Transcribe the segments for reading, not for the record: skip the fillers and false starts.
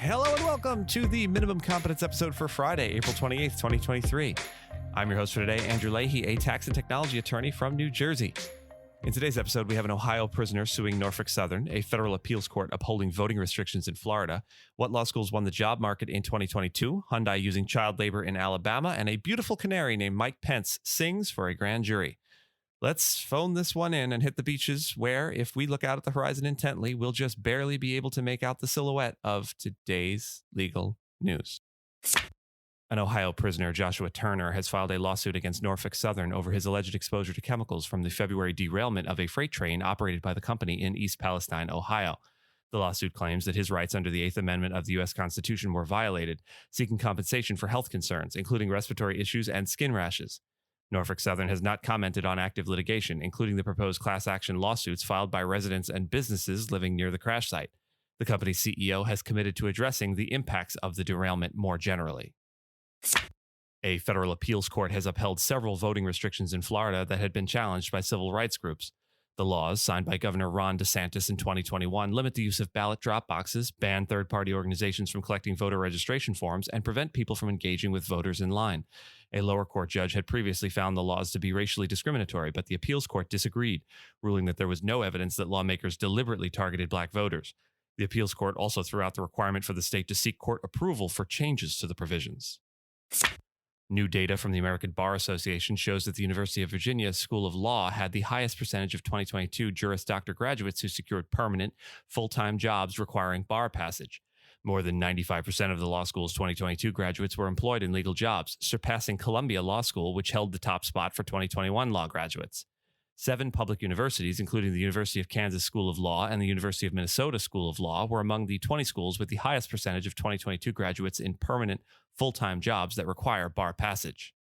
Hello and welcome to the Minimum Competence episode for Friday, April 28th, 2023. I'm your host for today, Andrew Leahy, a tax and technology attorney from New Jersey. In today's episode, we have an Ohio prisoner suing Norfolk Southern, a federal appeals court upholding voting restrictions in Florida, what law schools won the job market in 2022, Hyundai using child labor in Alabama, and a beautiful canary named Mike Pence sings for a grand jury. Let's phone this one in and hit the beaches where, if we look out at the horizon intently, we'll just barely be able to make out the silhouette of today's legal news. An Ohio prisoner, Joshua Turner, has filed a lawsuit against Norfolk Southern over his alleged exposure to chemicals from the February derailment of a freight train operated by the company in East Palestine, Ohio. The lawsuit claims that his rights under the Eighth Amendment of the U.S. Constitution were violated, seeking compensation for health concerns, including respiratory issues and skin rashes. Norfolk Southern has not commented on active litigation, including the proposed class action lawsuits filed by residents and businesses living near the crash site. The company's CEO has committed to addressing the impacts of the derailment more generally. A federal appeals court has upheld several voting restrictions in Florida that had been challenged by civil rights groups. The laws, signed by Governor Ron DeSantis in 2021, limit the use of ballot drop boxes, ban third-party organizations from collecting voter registration forms, and prevent people from engaging with voters in line. A lower court judge had previously found the laws to be racially discriminatory, but the appeals court disagreed, ruling that there was no evidence that lawmakers deliberately targeted black voters. The appeals court also threw out the requirement for the state to seek court approval for changes to the provisions. New data from the American Bar Association shows that the University of Virginia School of Law had the highest percentage of 2022 Juris Doctor graduates who secured permanent, full-time jobs requiring bar passage. More than 95% of the law school's 2022 graduates were employed in legal jobs, surpassing Columbia Law School, which held the top spot for 2021 law graduates. 7 public universities, including the University of Kansas School of Law and the University of Minnesota School of Law, were among the 20 schools with the highest percentage of 2022 graduates in permanent, full-time jobs that require bar passage.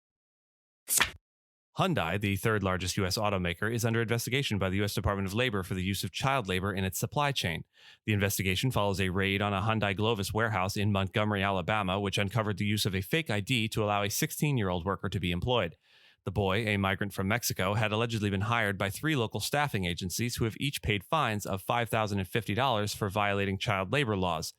Hyundai, the third largest U.S. automaker, is under investigation by the U.S. Department of Labor for the use of child labor in its supply chain. The investigation follows a raid on a Hyundai Glovis warehouse in Montgomery, Alabama, which uncovered the use of a fake ID to allow a 16-year-old worker to be employed. The boy, a migrant from Mexico, had allegedly been hired by 3 local staffing agencies who have each paid fines of $5,050 for violating child labor laws.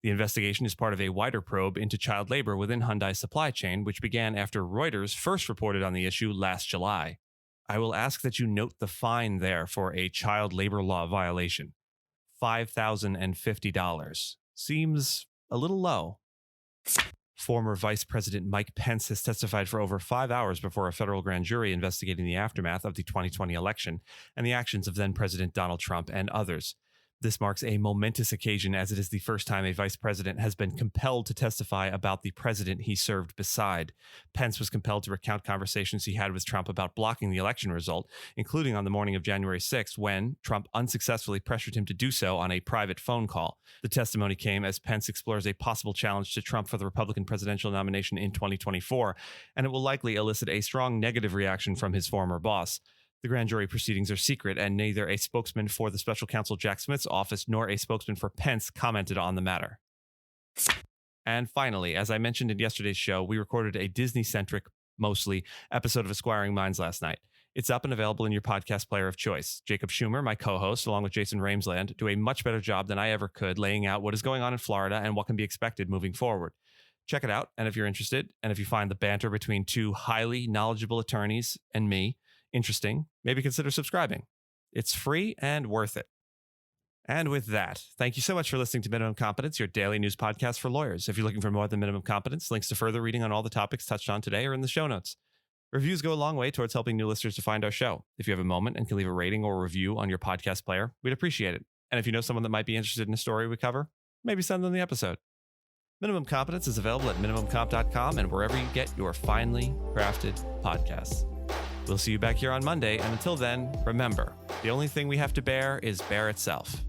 The investigation is part of a wider probe into child labor within Hyundai's supply chain, which began after Reuters first reported on the issue last July. I will ask that you note the fine there for a child labor law violation. $5,050. Seems a little low. Former Vice President Mike Pence has testified for over 5 hours before a federal grand jury investigating the aftermath of the 2020 election and the actions of then-President Donald Trump and others. This marks a momentous occasion as it is the first time a vice president has been compelled to testify about the president he served beside. Pence was compelled to recount conversations he had with Trump about blocking the election result, including on the morning of January 6th when Trump unsuccessfully pressured him to do so on a private phone call. The testimony came as Pence explores a possible challenge to Trump for the Republican presidential nomination in 2024, and it will likely elicit a strong negative reaction from his former boss. The grand jury proceedings are secret, and neither a spokesman for the special counsel Jack Smith's office nor a spokesman for Pence commented on the matter. And finally, as I mentioned in yesterday's show, we recorded a Disney-centric, mostly, episode of Esquiring Minds last night. It's up and available in your podcast player of choice. Jacob Schumer, my co-host, along with Jason Ramsland, do a much better job than I ever could laying out what is going on in Florida and what can be expected moving forward. Check it out, and if you're interested, and if you find the banter between 2 highly knowledgeable attorneys and me interesting, maybe consider subscribing. It's free and worth it. And with that, thank you so much for listening to Minimum Competence, your daily news podcast for lawyers. If you're looking for more than Minimum Competence, links to further reading on all the topics touched on today are in the show notes. Reviews go a long way towards helping new listeners to find our show. If you have a moment and can leave a rating or a review on your podcast player, we'd appreciate it. And if you know someone that might be interested in a story we cover, maybe send them the episode. Minimum Competence is available at minimumcomp.com and wherever you get your finely crafted podcasts. We'll see you back here on Monday, and until then, remember, the only thing we have to bear is bear itself.